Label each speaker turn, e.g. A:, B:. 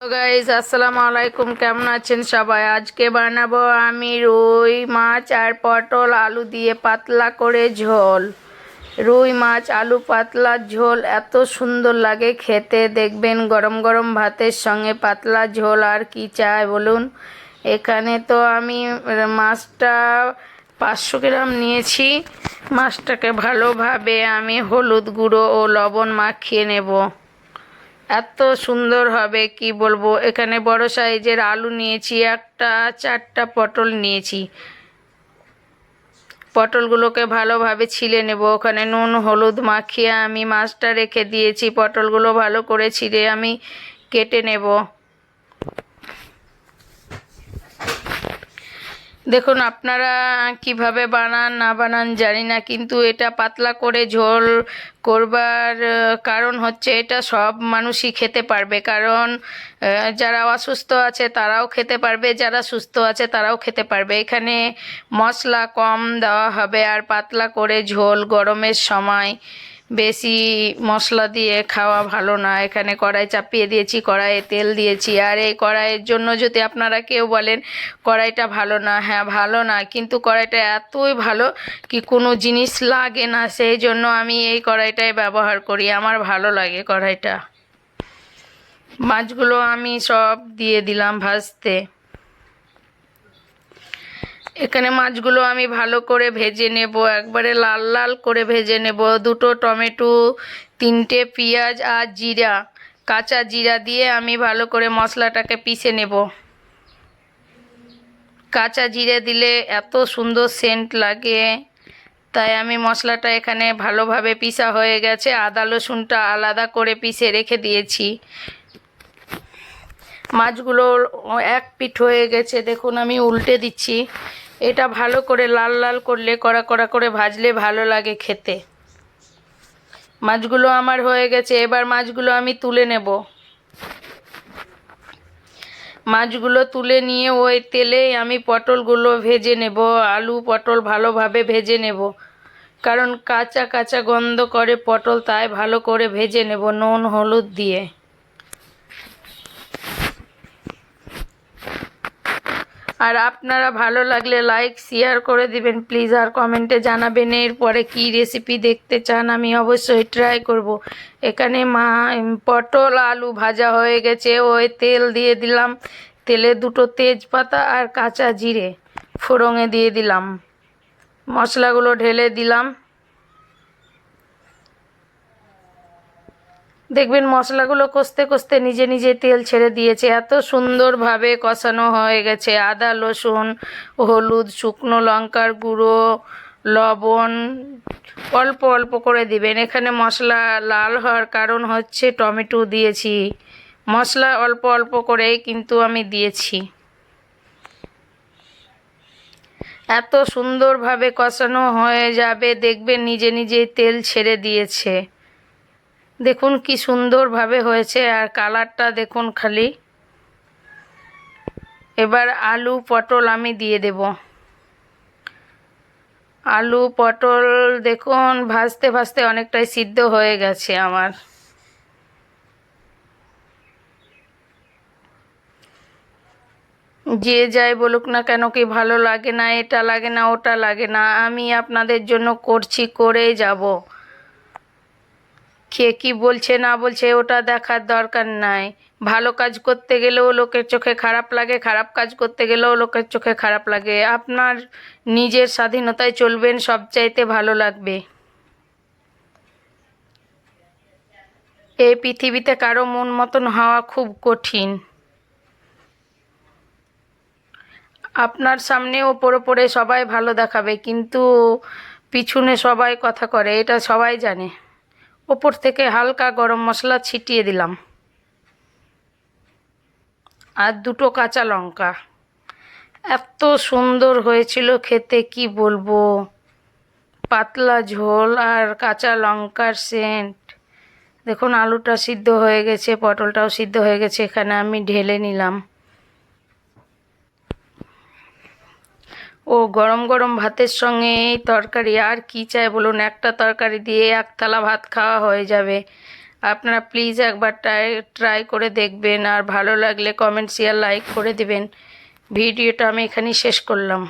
A: তো গাইস আসসালামু আলাইকুম, কেমন আছেন সবাই? আজকে বানাবো আমি রুই মাছ আর পটল আলু দিয়ে পাতলা করে ঝোল। রুই মাছ আলু পাতলা ঝোল এত সুন্দর লাগে খেতে, দেখবেন গরম গরম ভাতের সঙ্গে পাতলা ঝোল আর কি চাই বলুন। এখানে তো আমি মাছটা 500 গ্রাম নিয়েছি। মাছটাকে ভালোভাবে আমি হলুদ গুঁড়ো ও লবণ মাখিয়ে নেব। এত সুন্দর হবে কি বলবো। এখানে বড় সাইজের আলু নিয়েছি, একটা 4টা পটল নিয়েছি। পটলগুলোকে ভালোভাবে ছিলে নেব। ওখানে নুন হলুদ মাখিয়ে আমি মাছটা রেখে দিয়েছি। পটলগুলো ভালো করে ছিঁড়ে আমি কেটে নেব। দেখুন আপনারা কিভাবে বানান না বানান জানি না, কিন্তু এটা পাতলা করে ঝোল করবার কারণ হচ্ছে এটা সব মানুষই খেতে পারবে। কারণ যারা অসুস্থ আছে তারাও খেতে পারবে, যারা সুস্থ আছে তারাও খেতে পারবে। এখানে মশলা কম দেওয়া হবে আর পাতলা করে ঝোল। গরমের সময় বেশি মশলা দিয়ে খাওয়া ভালো না। এখানে কড়াই চাপিয়ে দিয়েছি, কড়াইয়ে তেল দিয়েছি। আর এই কড়াইয়ের জন্য যদি আপনারা কেউ বলেন কড়াইটা ভালো না, হ্যাঁ ভালো না, কিন্তু কড়াইটা এতই ভালো কি কোনো জিনিস লাগে না। সেই জন্য আমি এই কড়াইটাই ব্যবহার করি, আমার ভালো লাগে কড়াইটা। মাছগুলো আমি সব দিয়ে দিলাম ভাজতে। এখানে মাছগুলো আমি ভালো করে ভেজে নেব, একবারে লাল লাল করে ভেজে নেব। 2টো টমেটো, 3টে পেঁয়াজ আর জিরা, কাঁচা জিরা দিয়ে আমি ভালো করে মশলাটাকে পিষে নেব। কাঁচা জিরে দিলে এত সুন্দর সেন্ট লাগে, তাই আমি মশলাটা এখানে ভালোভাবে পিষা হয়ে গেছে। আদা রসুনটা আলাদা করে পিষে রেখে দিয়েছি। মাছগুলো এক পিঠ হয়ে গেছে, দেখুন আমি উল্টে দিচ্ছি। এটা ভালো করে লাল লাল করলে, কড়া কড়া করে ভাজলে ভালো লাগে খেতে। মাছগুলো আমার হয়ে গেছে, এবার মাছগুলো আমি তুলে নেব। মাছগুলো তুলে নিয়ে ওই তেলেই আমি পটলগুলো ভেজে নেব। আলু পটল ভালোভাবে ভেজে নেব, কারণ কাঁচা কাঁচা গন্ধ করে পটল, তাই ভালো করে ভেজে নেব নুন হলুদ দিয়ে। আর আপনারা ভালো লাগলে লাইক শেয়ার করে দিবেন প্লিজ, আর কমেন্টে জানাবেন এরপরে কি রেসিপি দেখতে চান, আমি অবশ্যই ট্রাই করব। এখানে পটল আলু ভাজা হয়ে গেছে, ওই তেল দিয়ে দিলাম। তেলে 2টো তেজপাতা আর কাঁচা জিরে ফোড়নে দিয়ে দিলাম। মশলাগুলো ঢেলে দিলাম। দেখবেন মশলাগুলো কষতে কষতে নিজে নিজে তেল ছেড়ে দিয়েছে, এত সুন্দরভাবে কষানো হয়ে গেছে। আদা রসুন হলুদ শুকনো লঙ্কার গুঁড়ো লবণ অল্প অল্প করে দিবেন। এখানে মশলা লাল হওয়ার কারণ হচ্ছে টমেটো দিয়েছি। মশলা অল্প অল্প করেই কিন্তু আমি দিয়েছি। এত সুন্দরভাবে কষানো হয়ে যাবে, দেখবেন নিজে নিজেই তেল ছেড়ে দিয়েছে। দেখুন কি সুন্দরভাবে হয়েছে, আর কালারটা দেখুন খালি। এবার আলু পটল আমি দিয়ে দেব। আলু পটল দেখুন ভাজতে ভাজতে অনেকটাই সিদ্ধ হয়ে গেছে আমার। যে যাই বলুক না কেন, কি ভালো লাগে না, এটা লাগে না ওটা লাগে না, আমি আপনাদের জন্য করছি, করেই যাব। কে কি বলছে না বলছে ওটা দেখার দরকার নাই। ভালো কাজ করতে গেলেও লোকের চোখে খারাপ লাগে, খারাপ কাজ করতে গেলেও লোকের চোখে খারাপ লাগে। আপনার নিজের স্বাধীনতায় চলবেন, সবচাইতে ভালো লাগবে। এই পৃথিবীতে কারো মন মতন হওয়া খুব কঠিন। আপনার সামনে ওপর ওপরে সবাই ভালো দেখাবে, কিন্তু পিছনে সবাই কথা করে, এটা সবাই জানে। ওপর থেকে হালকা গরম মশলা ছিটিয়ে দিলাম, আর 2টো কাঁচা লঙ্কা। এত সুন্দর হয়েছিল খেতে কি বলবো। পাতলা ঝোল আর কাঁচা লঙ্কার সেন্ট। দেখুন আলুটা সিদ্ধ হয়ে গেছে, পটলটাও সিদ্ধ হয়ে গেছে, এখানে আমি ঢেলে নিলাম। ও গরম গরম ভাতের সঙ্গে এই তরকারি আর কি চাই বলুন। একটা তরকারি দিয়ে 1 থালা ভাত খাওয়া হয়ে যাবে। আপনারা প্লিজ একবার ট্রাই করে দেখবেন, আর ভালো লাগলে কমেন্ট শেয়ার লাইক করে দিবেন। ভিডিওটা আমি এখানেই শেষ করলাম।